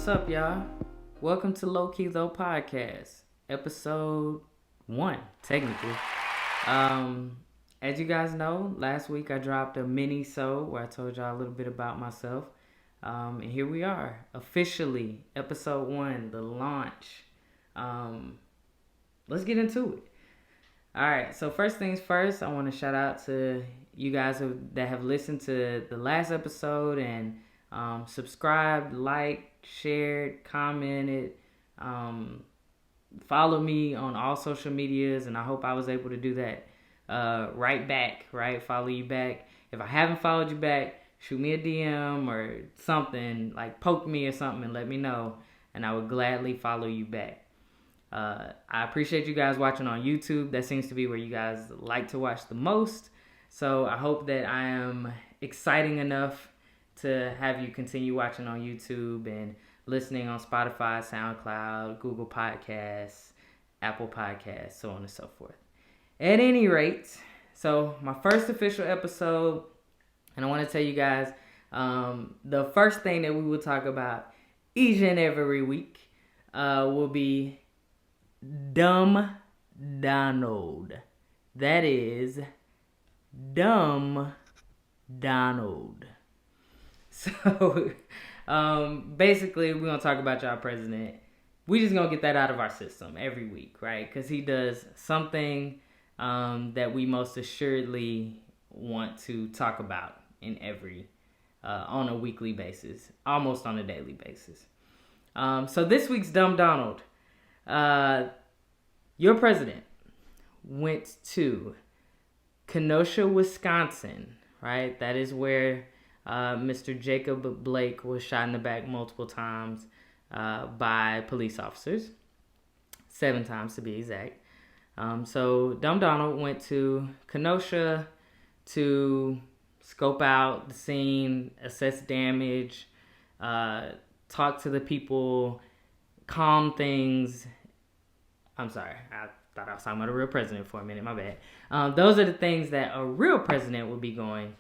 What's up, y'all? Welcome to LowKiThoPodcast, episode 1, technically. As you guys know, last week I dropped a mini-sode where I told y'all a little bit about myself. And here we are, officially, episode 1, the launch. Let's get into it. Alright, so first things first, I want to shout out to you guys that have listened to the last episode and subscribed, liked, shared, commented, follow me on all social medias, and I hope I was able to do that right back, right? Follow you back. If I haven't followed you back, shoot me a DM or something, like poke me or something and let me know, and I would gladly follow you back. I appreciate you guys watching on YouTube. That seems to be where you guys like to watch the most. So I hope that I am exciting enough to have you continue watching on YouTube and listening on Spotify, SoundCloud, Google Podcasts, Apple Podcasts, so on and so forth. At any rate, so my first official episode, and I want to tell you guys, the first thing that we will talk about each and every week will be Dumb Donald. That is Dumb Donald. So, basically, we're going to talk about y'all president. We just going to get that out of our system every week, right? Because he does something that we most assuredly want to talk about in on a weekly basis, almost on a daily basis. So this week's Dumb Donald. Your president went to Kenosha, Wisconsin, right? That is where Mr. Jacob Blake was shot in the back multiple times by police officers. 7 times to be exact. So Dumb Donald went to Kenosha to scope out the scene, assess damage, talk to the people, calm things. I'm sorry, I thought I was talking about a real president for a minute, my bad. Those are the things that a real president would be going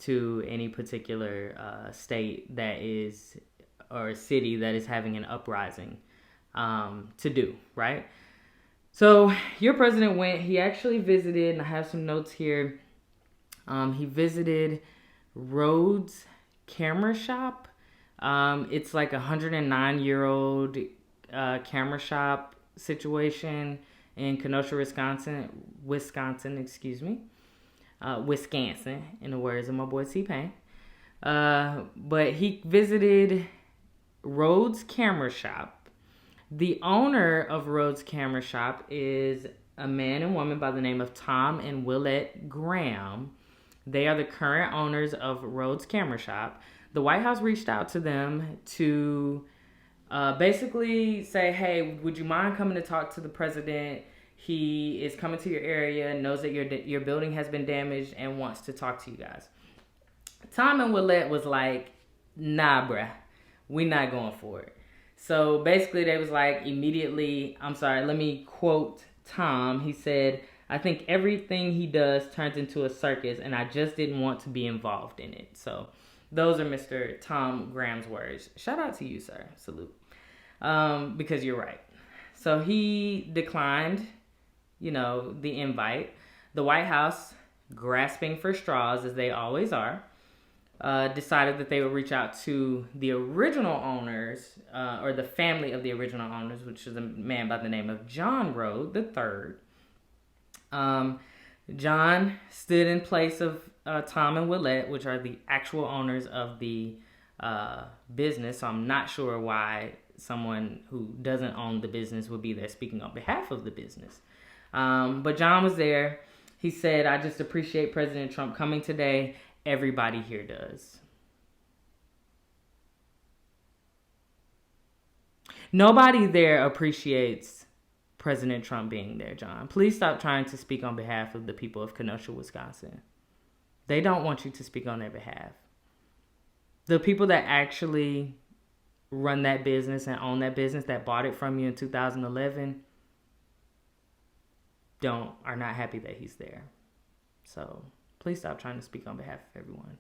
to any particular state that is, or city that is having an uprising to do, right? So your president went, he actually visited, and I have some notes here. He visited Rhodes Camera Shop. It's like a 109-year-old camera shop situation in Kenosha, Wisconsin, in the words of my boy T-Pain. But he visited Rhodes Camera Shop. The owner of Rhodes Camera Shop is a man and woman by the name of Tom and Willette Graham. They are the current owners of Rhodes Camera Shop. The White House reached out to them to basically say, hey, would you mind coming to talk to the president? He is coming to your area, knows that your building has been damaged, and wants to talk to you guys. Tom and Willette was like, nah, bruh, we not going for it. So basically they was like immediately, I'm sorry, let me quote Tom. He said, I think everything he does turns into a circus, and I just didn't want to be involved in it. So those are Mr. Tom Graham's words. Shout out to you, sir. Salute. Because you're right. So he declined, the invite. The White House, grasping for straws as they always are, decided that they would reach out to the original owners, or the family of the original owners, which is a man by the name of John Rhodes III. John stood in place of Tom and Willette, which are the actual owners of the business. So I'm not sure why someone who doesn't own the business would be there speaking on behalf of the business. But John was there. He said, I just appreciate President Trump coming today. Everybody here does. Nobody there appreciates President Trump being there, John. Please stop trying to speak on behalf of the people of Kenosha, Wisconsin. They don't want you to speak on their behalf. The people that actually run that business and own that business, that bought it from you in 2011, are not happy that he's there. So please stop trying to speak on behalf of everyone.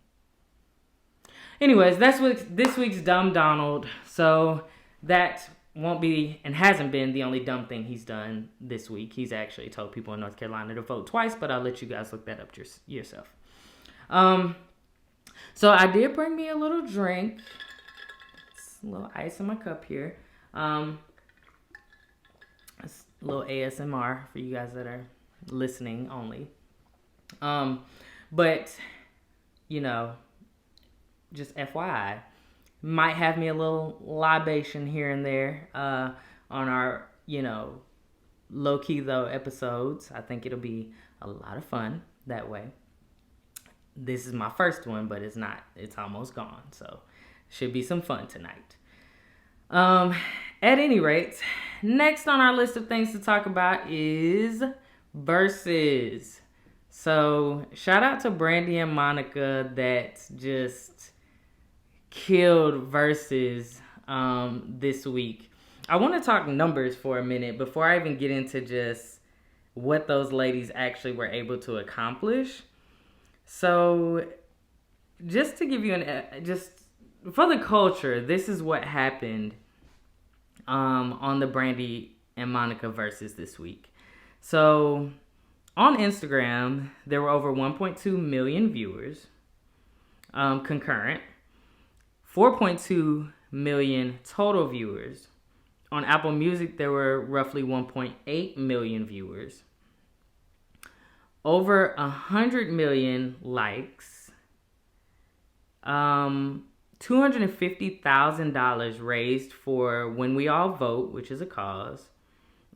Anyways, that's what this week's Dumb Donald. So that won't be and hasn't been the only dumb thing he's done this week. He's actually told people in North Carolina to vote twice, but I'll let you guys look that up yourself. So I did bring me a little drink. It's a little ice in my cup here. It's a little ASMR for you guys that are listening only. But, you know, just FYI, might have me a little libation here and there on our, you know, LowKi Tho episodes. I think it'll be a lot of fun that way. This is my first one, but it's not. It's almost gone. So should be some fun tonight. At any rate, next on our list of things to talk about is verses. So shout out to Brandy and Monica that just killed verses this week. I want to talk numbers for a minute before I even get into just what those ladies actually were able to accomplish. So just to give you just for the culture, this is what happened on the Brandy and Monica verses this week. So on Instagram, there were over 1.2 million viewers concurrent. 4.2 million total viewers. On Apple Music, there were roughly 1.8 million viewers. Over 100 million likes. $250,000 raised for When We All Vote, which is a cause,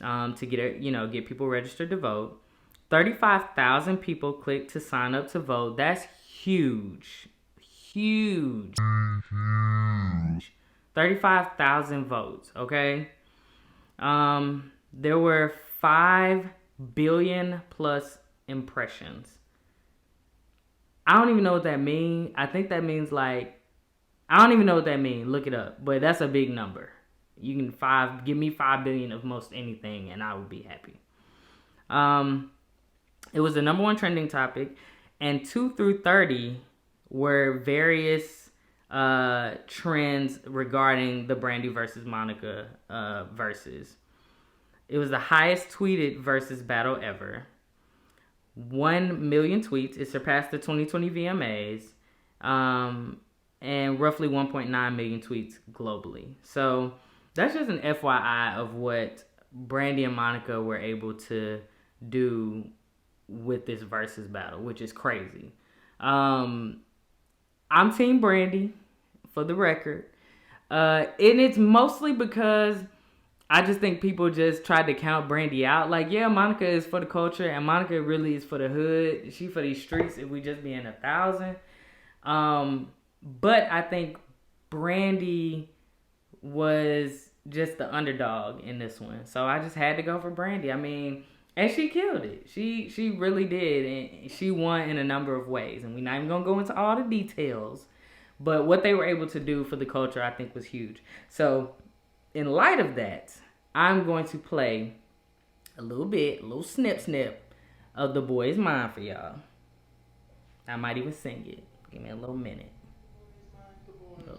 to get people registered to vote. 35,000 people clicked to sign up to vote. That's huge. Huge. 35,000 votes, okay? There were 5 billion plus impressions. I don't even know what that means. I think that means I don't even know what that means. Look it up. But that's a big number. You can give me 5 billion of most anything and I would be happy. It was the number one trending topic, and 2 through 30 were various trends regarding the Brandy versus Monica verses. It was the highest tweeted versus battle ever. 1 million tweets. It surpassed the 2020 VMAs. And roughly 1.9 million tweets globally. So that's just an FYI of what Brandy and Monica were able to do with this versus battle, which is crazy. I'm Team Brandy, for the record. And it's mostly because I just think people just tried to count Brandy out. Like, yeah, Monica is for the culture, and Monica really is for the hood. She for these streets if we just be in 1,000. But I think Brandy was just the underdog in this one. So I just had to go for Brandy. I mean, and she killed it. She really did. And she won in a number of ways. And we're not even going to go into all the details. But what they were able to do for the culture, I think, was huge. So in light of that, I'm going to play a little snip of The Boy's Mind for y'all. I might even sing it. Give me a little minute. Oh.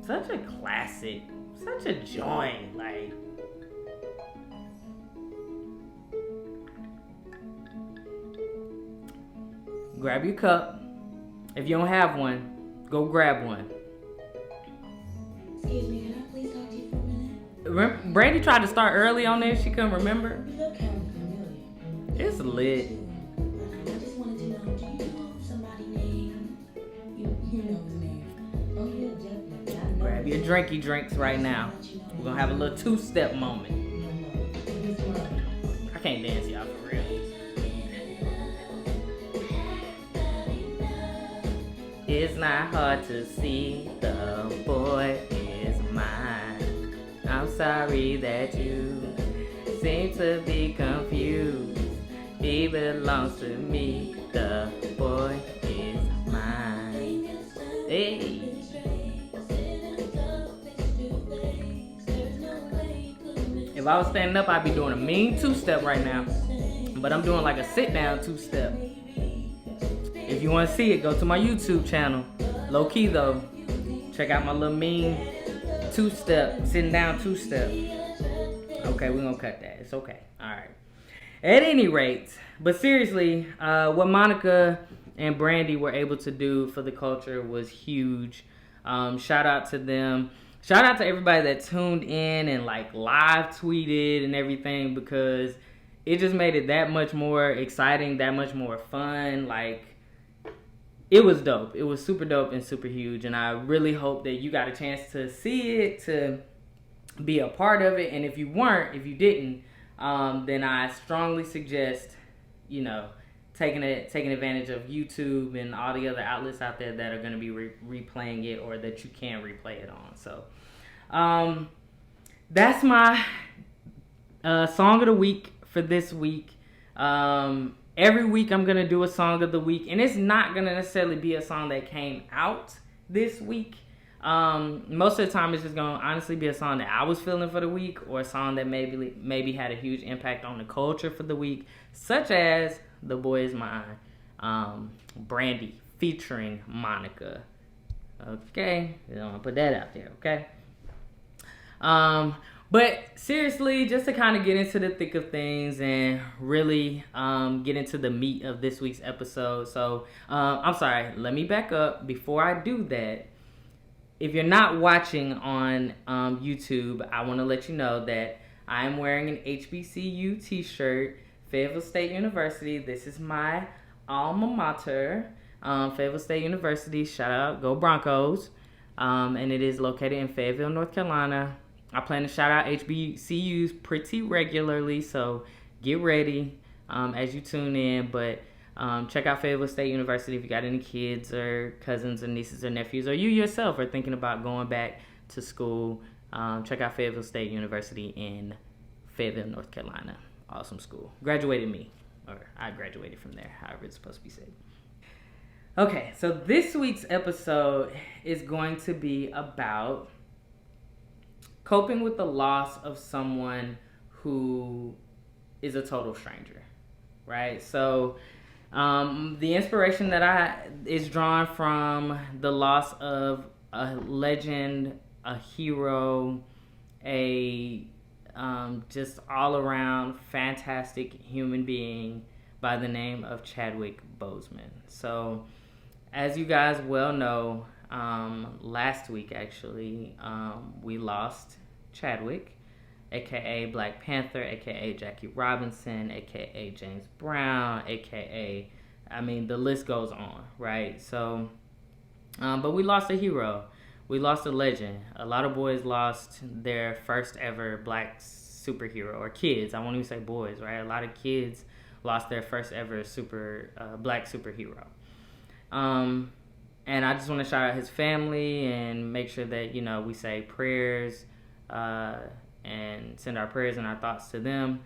Such a classic. Such a joint. Like, grab your cup. If you don't have one, go grab one. Excuse me, can I please talk to you for a minute? Remember, Brandy tried to start early on this. She couldn't remember. You look kind of familiar. It's lit. I just wanted to know, do you know somebody named, you know his name? Oh yeah, definitely. I know. Grab your drinky drinks right now. We're gonna have a little two-step moment. I can't dance, y'all, for real. It's not hard to see the boy is mine. I'm sorry that you seem to be confused. He belongs to me. The boy is mine. Hey. If I was standing up, I'd be doing a mean two-step right now. But I'm doing like a sit-down two-step. If you want to see it, go to my YouTube channel, LowKi Tho. Check out my little mean two-step, sitting down two-step. Okay, we're going to cut that. It's okay. All right. At any rate, but seriously, what Monica and Brandy were able to do for the culture was huge. Shout out to them. Shout out to everybody that tuned in and like live tweeted and everything, because it just made it that much more exciting, that much more fun. Like, it was dope. It was super dope and super huge. And I really hope that you got a chance to see it, to be a part of it. And if you didn't, then I strongly suggest, taking advantage of YouTube and all the other outlets out there that are going to be replaying it, or that you can replay it on. So that's my song of the week for this week. Every week I'm going to do a song of the week, and it's not going to necessarily be a song that came out this week. Most of the time it's just going to honestly be a song that I was feeling for the week, or a song that maybe had a huge impact on the culture for the week, such as The Boy Is Mine, Brandy featuring Monica. Okay, I don't want to put that out there, okay? But seriously, just to kind of get into the thick of things and really get into the meat of this week's episode. So, I'm sorry, let me back up. Before I do that, if you're not watching on YouTube, I want to let you know that I am wearing an HBCU t-shirt, Fayetteville State University. This is my alma mater, Fayetteville State University. Shout out, go Broncos. And it is located in Fayetteville, North Carolina. I plan to shout out HBCUs pretty regularly, so get ready as you tune in. But check out Fayetteville State University if you got any kids or cousins or nieces or nephews, or you yourself are thinking about going back to school. Check out Fayetteville State University in Fayetteville, North Carolina. Awesome school. Graduated me, or I graduated from there, however it's supposed to be said. Okay, so this week's episode is going to be about coping with the loss of someone who is a total stranger, right? So the inspiration that is drawn from the loss of a legend, a hero, a just all around fantastic human being by the name of Chadwick Boseman. So as you guys well know, last week actually, we lost Chadwick, aka Black Panther, aka Jackie Robinson, aka James Brown, aka, I mean, the list goes on, right? So, but we lost a hero. We lost a legend. A lot of boys lost their first ever black superhero, or kids. I won't even say boys, right? A lot of kids lost their first ever black superhero. And I just want to shout out his family and make sure that, we say prayers and send our prayers and our thoughts to them,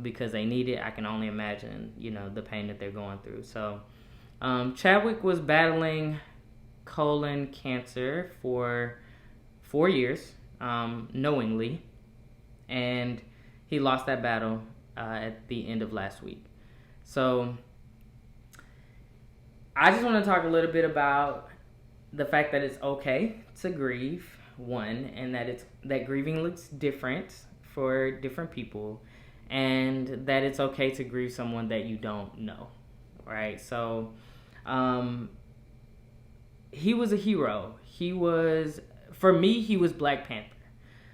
because they need it. I can only imagine, the pain that they're going through. So Chadwick was battling colon cancer for 4 years, knowingly, and he lost that battle at the end of last week. So I just want to talk a little bit about the fact that it's okay to grieve, one, and that grieving looks different for different people, and that it's okay to grieve someone that you don't know, right? So he was a hero. For me, he was Black Panther.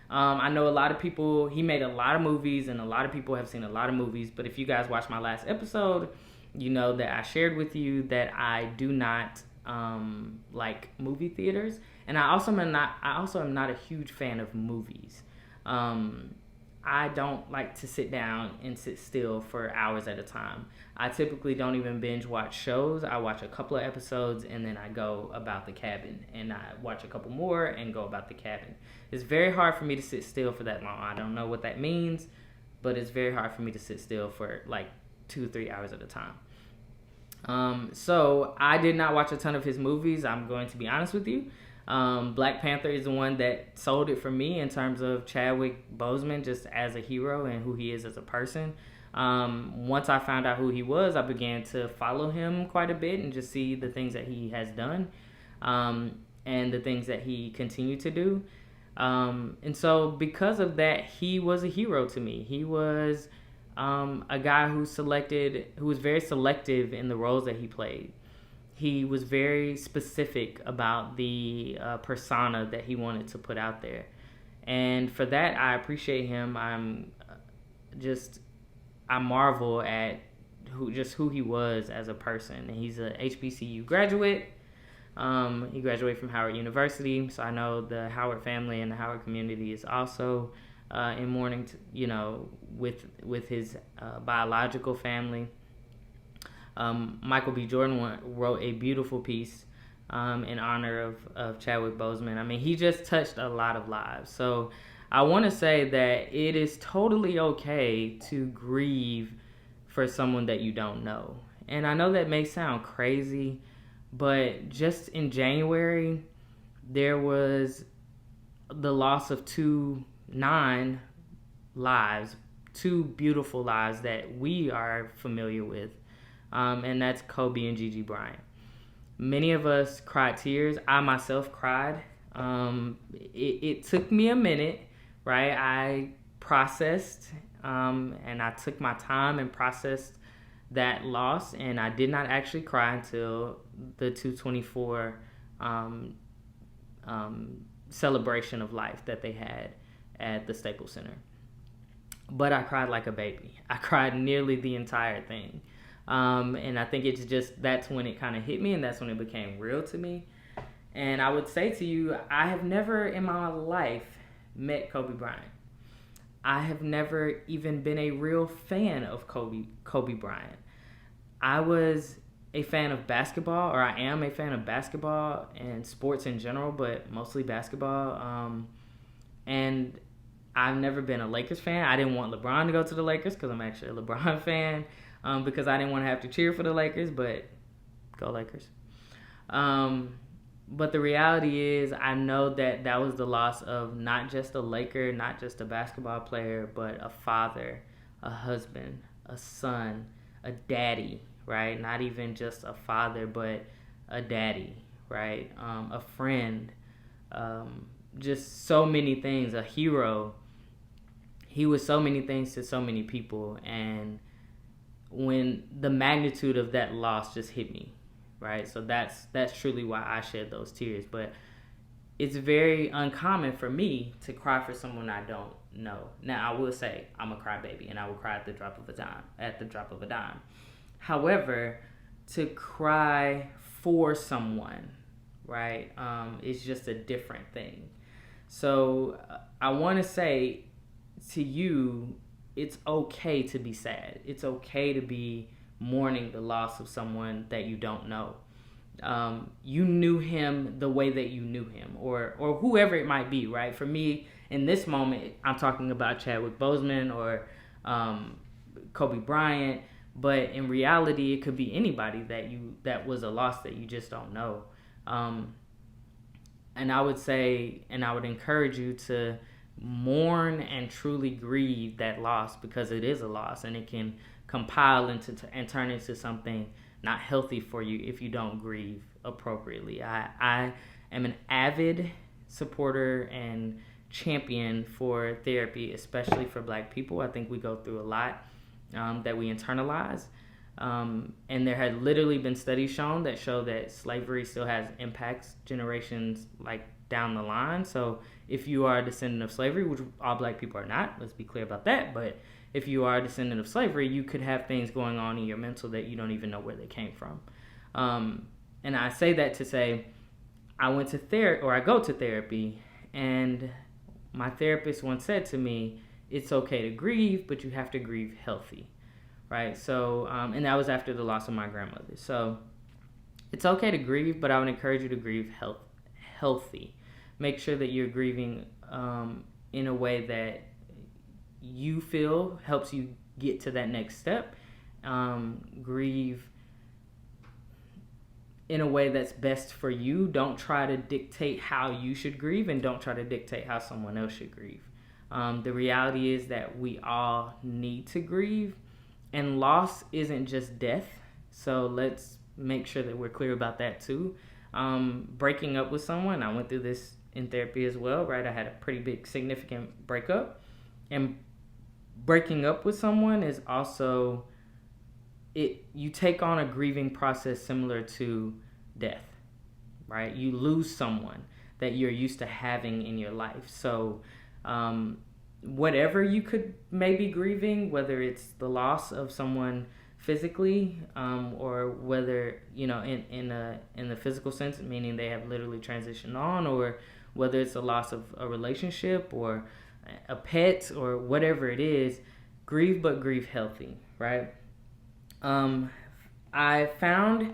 I know a lot of people, he made a lot of movies, and a lot of people have seen a lot of movies, but if you guys watched my last episode, you know that I shared with you that I do not like movie theaters, and I also am not a huge fan of movies. I don't like to sit down and sit still for hours at a time. I typically don't even binge watch shows. I watch a couple of episodes and then I go about the cabin, and I watch a couple more and go about the cabin. It's very hard for me to sit still for that long. I don't know what that means, but it's very hard for me to sit still for like 2-3 hours at a time. So I did not watch a ton of his movies. I'm going to be honest with you. Black Panther is the one that sold it for me in terms of Chadwick Boseman just as a hero and who he is as a person. Once I found out who he was, I began to follow him quite a bit and just see the things that he has done, and the things that he continued to do. And so because of that, he was a hero to me. He was a guy who was very selective in the roles that he played. He was very specific about the persona that he wanted to put out there. And for that, I appreciate him. I marvel at who he was as a person. And he's a HBCU graduate. He graduated from Howard University, so I know the Howard family and the Howard community is also in mourning, with his biological family. Michael B. Jordan wrote a beautiful piece in honor of Chadwick Boseman. I mean, he just touched a lot of lives. So I want to say that it is totally okay to grieve for someone that you don't know. And I know that may sound crazy, but just in January, there was the loss of two beautiful lives that we are familiar with. And that's Kobe and Gigi Bryant. Many of us cried tears. I myself cried. It took me a minute, right? I processed, and I took my time and processed that loss, and I did not actually cry until the 224 celebration of life that they had at the Staples Center. But I cried like a baby. I cried nearly the entire thing. And I think that's when it kind of hit me, and that's when it became real to me. And I would say to you, I have never in my life met Kobe Bryant. I have never even been a real fan of Kobe Bryant. I was a fan of basketball, or I am a fan of basketball and sports in general, but mostly basketball. And I've never been a Lakers fan. I didn't want LeBron to go to the Lakers because I'm actually a LeBron fan, because I didn't want to have to cheer for the Lakers, but go Lakers. But the reality is, I know that was the loss of not just a Laker, not just a basketball player, but a father, a husband, a son, a daddy, right? Not even just a father, but a daddy, right? A friend, just so many things, a hero. He was so many things to so many people, and when the magnitude of that loss just hit me, right? So that's truly why I shed those tears. But it's very uncommon for me to cry for someone I don't know. Now, I will say I'm a crybaby, and I will cry at the drop of a dime. However, to cry for someone, right, is just a different thing. So I want to say to you, it's okay to be sad. It's okay to be mourning the loss of someone that you don't know. You knew him the way that you knew him, or whoever it might be, right? For me, in this moment, I'm talking about Chadwick Boseman or Kobe Bryant, but in reality, it could be anybody that was a loss that you just don't know. And I would say, and I would encourage you to mourn and truly grieve that loss, because it is a loss, and it can compile and turn into something not healthy for you if you don't grieve appropriately. I am an avid supporter and champion for therapy, especially for Black people. I think we go through a lot that we internalize. And there had literally been studies show that slavery still has impacts generations like down the line. So if you are a descendant of slavery, which all Black people are not, let's be clear about that, but if you are a descendant of slavery, you could have things going on in your mental that you don't even know where they came from. And I say that to say, I go to therapy, and my therapist once said to me, it's okay to grieve, but you have to grieve healthy, right? So, and that was after the loss of my grandmother. So it's okay to grieve, but I would encourage you to grieve healthy. Make sure that you're grieving in a way that you feel helps you get to that next step. Grieve in a way that's best for you. Don't try to dictate how you should grieve, and don't try to dictate how someone else should grieve. The reality is that we all need to grieve, And loss isn't just death. So let's make sure that we're clear about that too. Breaking up with someone, I went through this in therapy as well, right? I had a pretty big, significant breakup. And breaking up with someone is also, you take on a grieving process similar to death, right? You lose someone that you're used to having in your life. So whatever you could maybe grieving, whether it's the loss of someone physically, or whether, you know, in the physical sense, meaning they have literally transitioned on, or whether it's a loss of a relationship or a pet or whatever it is, grieve, but grieve healthy, right? I found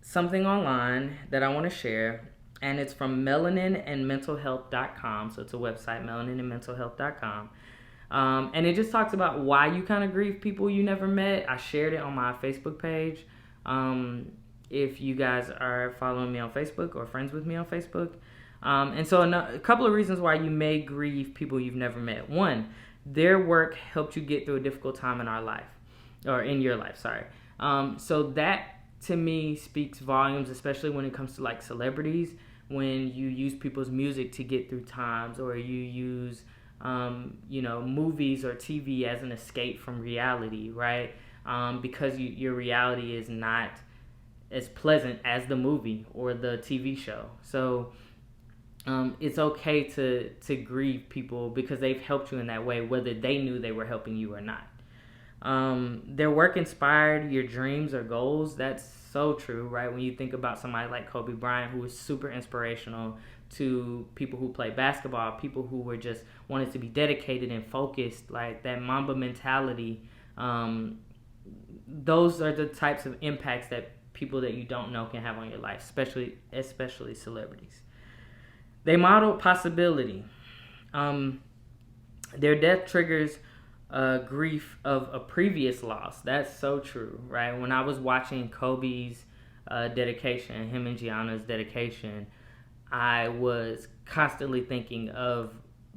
something online that I want to share, and it's from melaninandmentalhealth.com. So it's a website, melaninandmentalhealth.com. And it just talks about why you kind of grieve people you never met. I shared it on my Facebook page. If you guys are following me on Facebook or friends with me on Facebook. And so a couple of reasons why you may grieve people you've never met. One, their work helped you get through a difficult time in our life, or in your life, sorry. So that to me speaks volumes, especially when it comes to like celebrities, when you use people's music to get through times, or you use movies or TV as an escape from reality, right? Because your reality is not as pleasant as the movie or the TV show. So it's okay to grieve people because they've helped you in that way, whether they knew they were helping you or not. Their work inspired your dreams or goals. That's so true, right? When you think about somebody like Kobe Bryant, who was super inspirational to people who play basketball, people who were just wanted to be dedicated and focused, like that Mamba mentality. Those are the types of impacts that people that you don't know can have on your life, especially celebrities. They modeled possibility. Their death triggers grief of a previous loss. That's so true, right? When I was watching Kobe's dedication, him and Gianna's dedication, I was constantly thinking of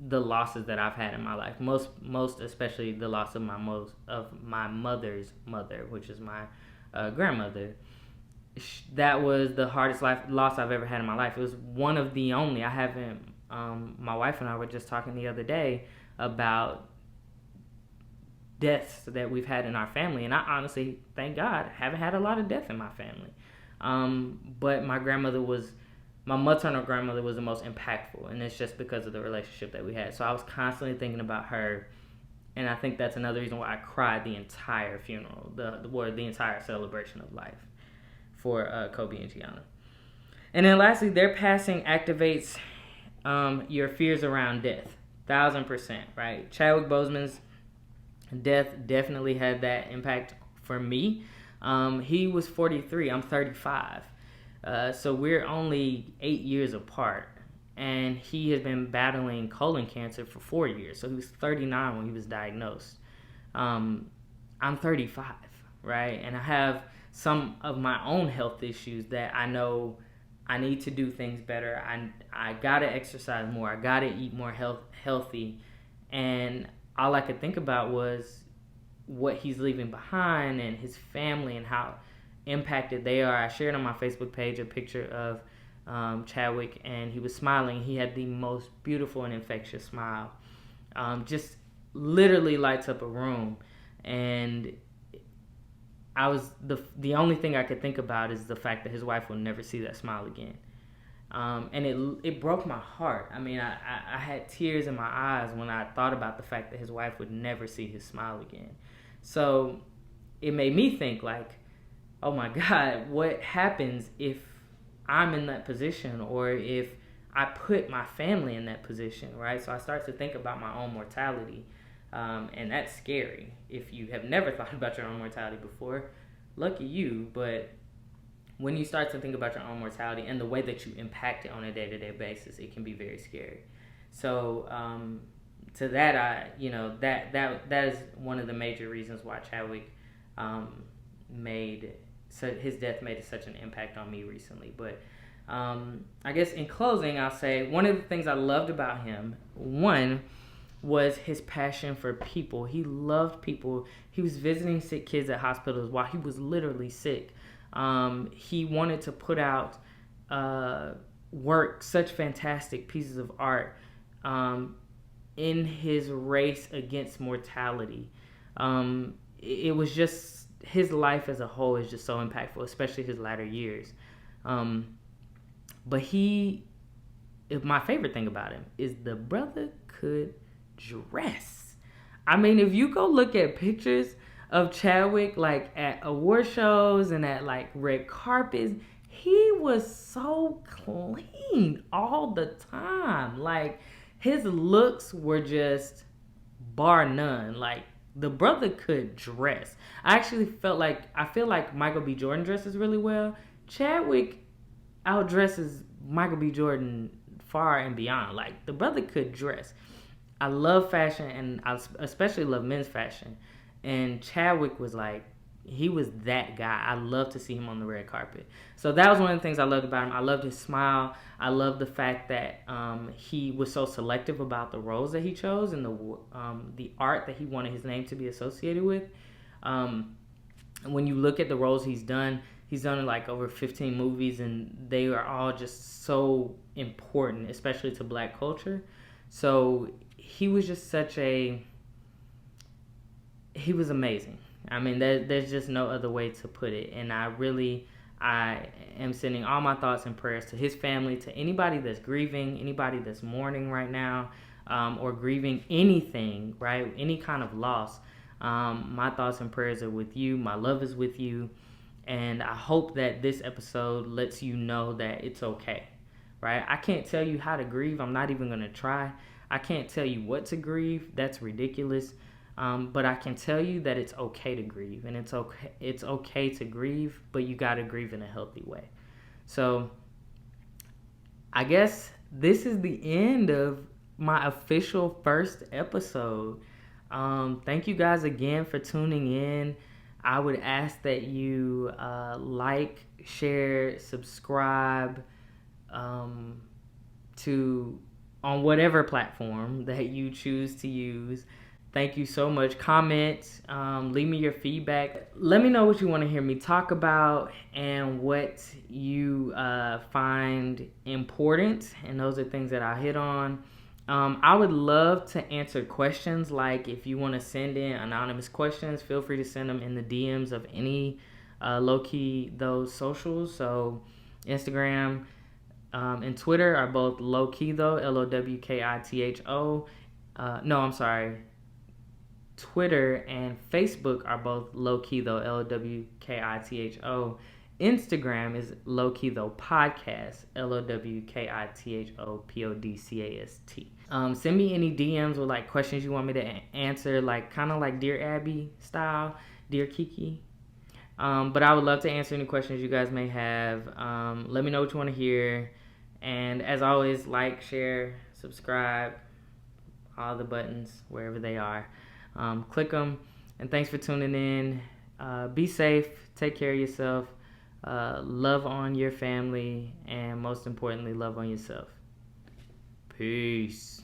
the losses that I've had in my life. Most especially the loss of my mother's mother, which is my grandmother. That was the hardest loss I've ever had in my life. It was one of the only. I haven't. My wife and I were just talking the other day about deaths that we've had in our family, and I honestly, thank God, haven't had a lot of death in my family. But my maternal grandmother was the most impactful, and it's just because of the relationship that we had. So I was constantly thinking about her, and I think that's another reason why I cried the entire funeral, the entire celebration of life for Kobe and Gianna. And then lastly, their passing activates your fears around death, 1,000%, right? Chadwick Boseman's death definitely had that impact for me. He was 43, I'm 35. So we're only 8 years apart, and he has been battling colon cancer for 4 years. So he was 39 when he was diagnosed. I'm 35, right? And I have some of my own health issues that I know I need to do things better. I gotta exercise more. I gotta eat more healthy. And all I could think about was what he's leaving behind and his family and how impacted they are. I shared on my Facebook page a picture of Chadwick, and he was smiling. He had the most beautiful and infectious smile. Just literally lights up a room. And I was the only thing I could think about is the fact that his wife will never see that smile again. And it broke my heart. I mean, I had tears in my eyes when I thought about the fact that his wife would never see his smile again. So it made me think like, oh my God, what happens if I'm in that position, or if I put my family in that position, right? So I start to think about my own mortality. And that's scary. If you have never thought about your own mortality before, lucky you. But when you start to think about your own mortality and the way that you impact it on a day-to-day basis, it can be very scary. So to that, that is one of the major reasons why Chadwick his death made such an impact on me recently. But I guess in closing, I'll say one of the things I loved about him, one, was his passion for people. He loved people. He was visiting sick kids at hospitals while he was literally sick. He wanted to put out such fantastic pieces of art in his race against mortality. It was just, his life as a whole is just so impactful, especially his latter years. But my favorite thing about him is the brother could dress. I mean, if you go look at pictures of Chadwick, like at award shows and at like red carpets, he was so clean all the time. Like, his looks were just bar none. Like, the brother could dress. I feel like Michael B. Jordan dresses really well. Chadwick outdresses Michael B. Jordan far and beyond. Like, the brother could dress. I love fashion, and I especially love men's fashion. And Chadwick was like, he was that guy. I love to see him on the red carpet. So that was one of the things I loved about him. I loved his smile. I loved the fact that he was so selective about the roles that he chose and the art that he wanted his name to be associated with. When you look at the roles he's done like over 15 movies, and they are all just so important, especially to Black culture. So he was just he was amazing. I mean, there's just no other way to put it. And I am sending all my thoughts and prayers to his family, to anybody that's grieving, anybody that's mourning right now, or grieving anything, right? Any kind of loss. My thoughts and prayers are with you. My love is with you. And I hope that this episode lets you know that it's okay, right? I can't tell you how to grieve. I'm not even going to try. I can't tell you what to grieve. That's ridiculous. But I can tell you that it's okay to grieve, and it's okay to grieve, but you got to grieve in a healthy way. So I guess this is the end of my official first episode. Thank you guys again for tuning in. I would ask that you like, share, subscribe on whatever platform that you choose to use. Thank you so much. Comment, leave me your feedback. Let me know what you want to hear me talk about and what you find important. And those are things that I hit on. I would love to answer questions. Like, if you want to send in anonymous questions, feel free to send them in the DMs of any LowKi Tho socials. So Instagram and Twitter are both LowKi Tho, LowKiTho. No, I'm sorry. Twitter and Facebook are both LowKi Tho, LowKiTho. Instagram is LowKiThoPodcast, LowKiThoPodcast. Send me any DMs with like questions you want me to answer, like kind of like Dear Abby style, Dear Kiki. But I would love to answer any questions you guys may have. Let me know what you want to hear. And as always, like, share, subscribe, all the buttons, wherever they are. Click them. And thanks for tuning in. Be safe. Take care of yourself. Love on your family. And most importantly, love on yourself. Peace.